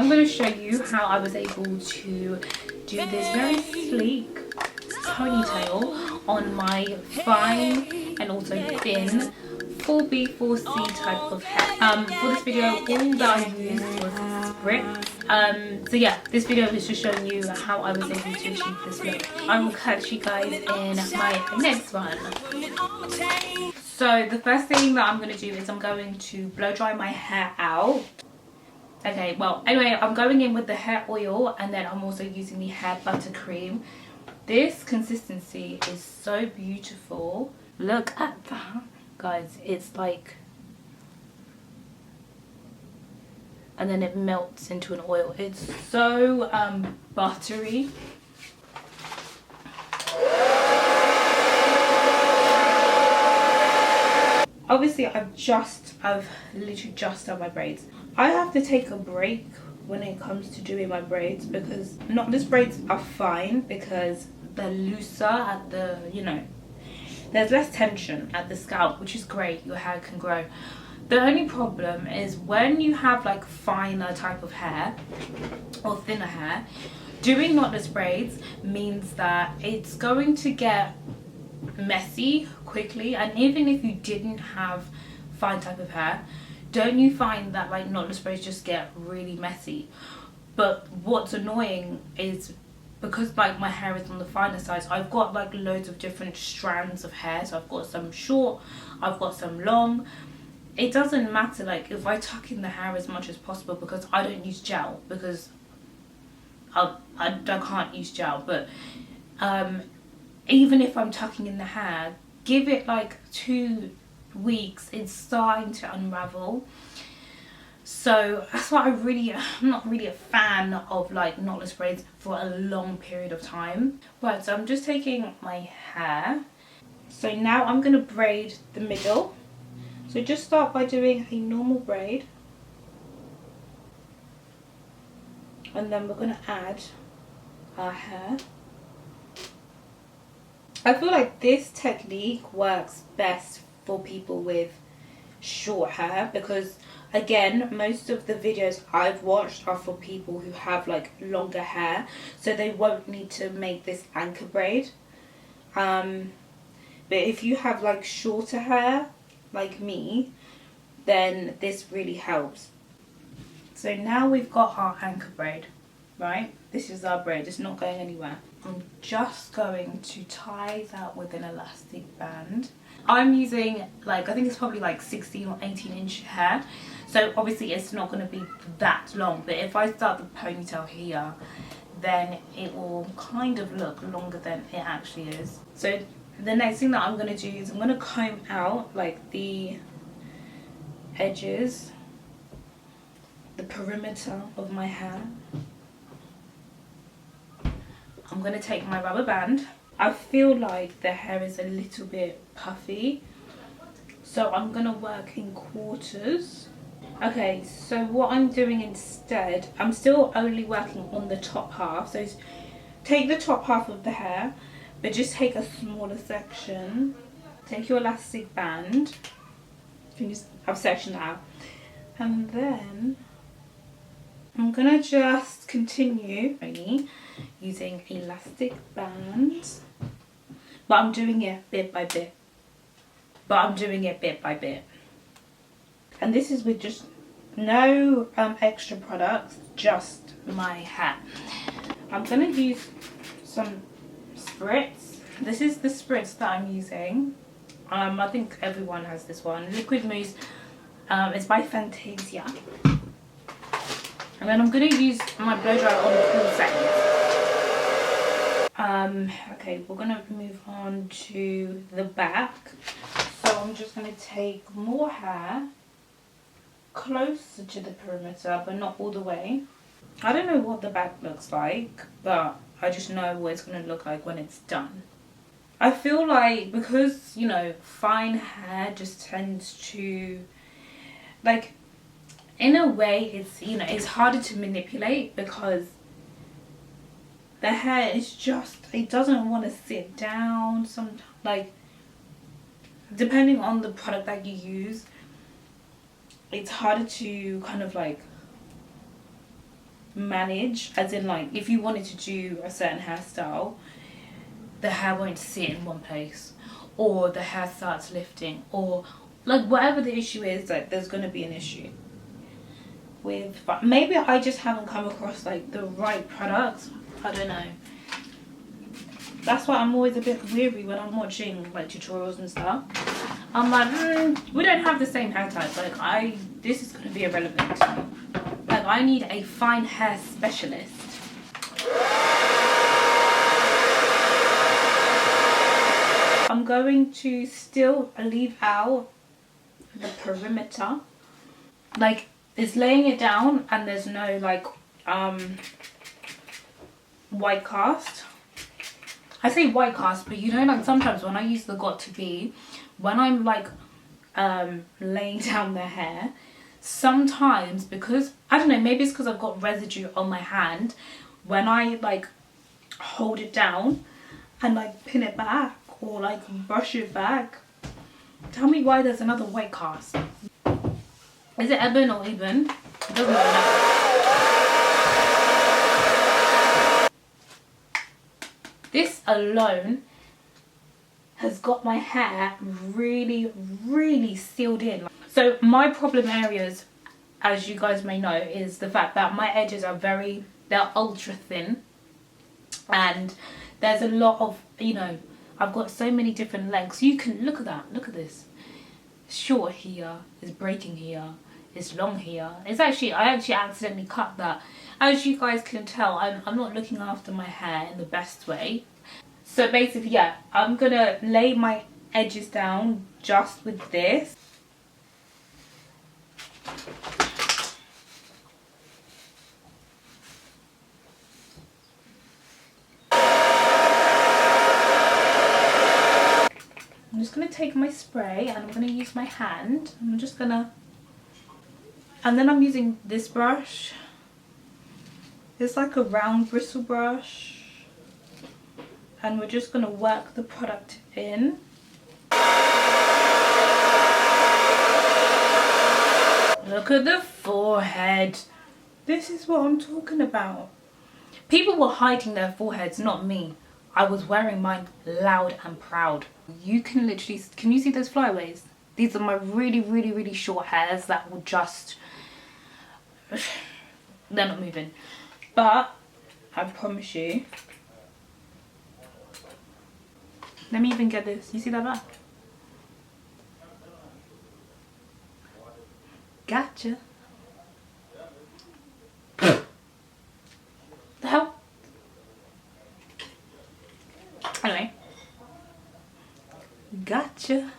going to show you how I was able to do this very sleek ponytail on my fine and also thin 4B 4C type of hair. For this video, all that I used was Spritz. So yeah, this video is just showing you how I was able to achieve this look. I will catch you guys in my next one. So the first thing that I'm going to do is I'm going to blow dry my hair out. Okay, well, anyway, I'm going in with the hair oil and then I'm also using the hair buttercream. This consistency is so beautiful. Look at that, guys. It's like, and then it melts into an oil. It's so buttery. Obviously, I've literally just done my braids. I have to take a break when it comes to doing my braids because knotless braids are fine because they're looser at the, you know, there's less tension at the scalp, which is great. Your hair can grow. The only problem is when you have like finer type of hair or thinner hair, doing knotless braids means that it's going to get messy quickly. And even if you didn't have fine type of hair, don't you find that like knotless braids just get really messy? But what's annoying is because like my hair is on the finer side, so I've got like loads of different strands of hair. So I've got some short, I've got some long. It doesn't matter like if I tuck in the hair as much as possible because I don't use gel because I can't use gel. But even if I'm tucking in the hair, give it like 2 weeks, it's starting to unravel. So that's why I'm not really a fan of like knotless braids for a long period of time. Right, so I'm just taking my hair. So now I'm going to braid the middle. So just start by doing a normal braid. And then we're going to add our hair. I feel like this technique works best for people with short hair because again, most of the videos I've watched are for people who have like longer hair, so they won't need to make this anchor braid. But if you have like shorter hair like me, then this really helps. So now we've got our anchor braid, right? This is our braid, it's not going anywhere. I'm just going to tie that with an elastic band. I'm using like, I think it's probably like 16 or 18 inch hair. So obviously it's not going to be that long. But if I start the ponytail here, then it will kind of look longer than it actually is. So the next thing that I'm going to do is I'm going to comb out like the edges, the perimeter of my hair. I'm going to take my rubber band. I feel like the hair is a little bit puffy, so I'm going to work in quarters. Okay, so what I'm doing instead, I'm still only working on the top half. So take the top half of the hair, but just take a smaller section. Take your elastic band. I've sectioned that out. And then I'm going to just continue using elastic bands. But I'm doing it bit by bit. And this is with just no extra products, just my hair. I'm going to use some Spritz. This is the Spritz that I'm using. I think everyone has this one. Liquid Mousse. It's by Fantasia. And then I'm going to use my blow dryer on cool settings. Okay, we're going to move on to the back. So I'm just going to take more hair closer to the perimeter, but not all the way. I don't know what the back looks like, but I just know what it's going to look like when it's done. I feel like because, you know, fine hair just tends to, like, in a way it's, you know, it's harder to manipulate because the hair is just, it doesn't want to sit down. Sometimes, like, depending on the product that you use, it's harder to kind of like manage, as in like if you wanted to do a certain hairstyle, the hair won't sit in one place, or the hair starts lifting, or like whatever the issue is, like there's going to be an issue with, but maybe I just haven't come across like the right products. I don't know. That's why I'm always a bit weary when I'm watching like tutorials and stuff. I'm like, we don't have the same hair type. Like this is going to be irrelevant to me. Like I need a fine hair specialist. I'm going to still leave out the perimeter. Like it's laying it down and there's no like white cast. I say white cast, but you know, like sometimes when I use the got to be, when I'm like laying down the hair, sometimes, because I don't know, maybe it's because I've got residue on my hand, when I like hold it down and like pin it back or like brush it back, tell me why there's another white cast. Is it Eben or Eben? It doesn't matter. This alone has got my hair really sealed in. So my problem areas, as you guys may know, is the fact that my edges are they're ultra thin, and there's a lot of, you know, I've got so many different lengths. You can look at that, look at this. It's short here, it's breaking here, it's long here. It's actually, I actually accidentally cut that. As you guys can tell, I'm not looking after my hair in the best way. So basically, yeah, I'm gonna lay my edges down just with this. I'm just gonna take my spray and I'm gonna use my hand. I'm just gonna, and then I'm using this brush. It's like a round bristle brush. And we're just going to work the product in. Look at the forehead. This is what I'm talking about. People were hiding their foreheads, not me. I was wearing mine loud and proud. You can literally, can you see those flyaways? These are my really short hairs that will just, they're not moving. But I promise you, let me even get this. You see that back? Gotcha. The hell? Anyway. Gotcha.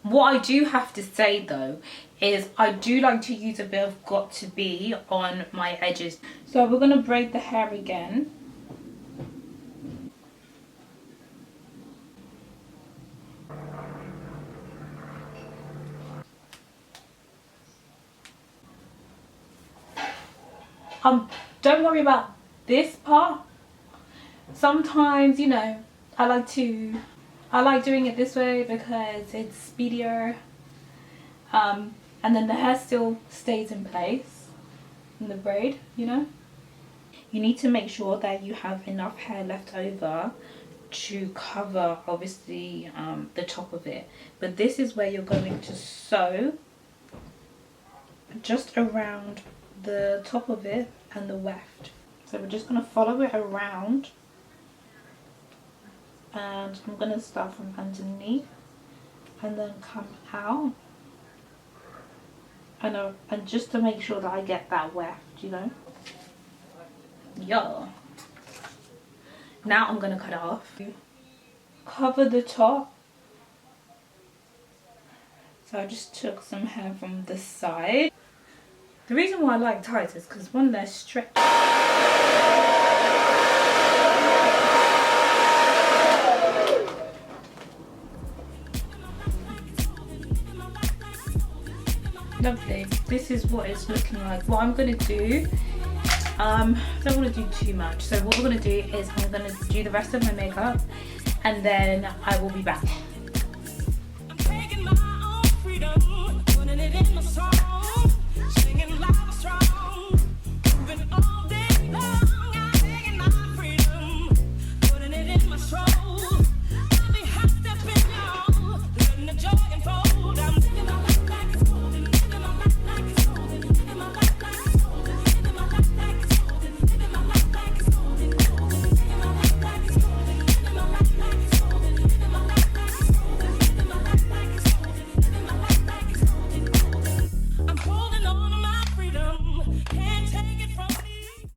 What I do have to say though is I do like to use a bit of got to be on my edges. So we're going to braid the hair again. Don't worry about this part. Sometimes, you know, I like doing it this way because it's speedier, and then the hair still stays in place in the braid, you know. You need to make sure that you have enough hair left over to cover obviously the top of it, but this is where you're going to sew just around the top of it and the weft. So we're just going to follow it around. And I'm going to start from underneath and then come out, and just to make sure that I get that weft, you know. Yeah. Now I'm going to cut it off. Cover the top. So I just took some hair from the side. The reason why I like tights is because one, they're stretchy. Lovely. This is what it's looking like. What I'm gonna do, I don't want to do too much. So what we're gonna do is I'm gonna do the rest of my makeup, and then I will be back. Taking my own freedom, putting it in my song, singing loud and strong.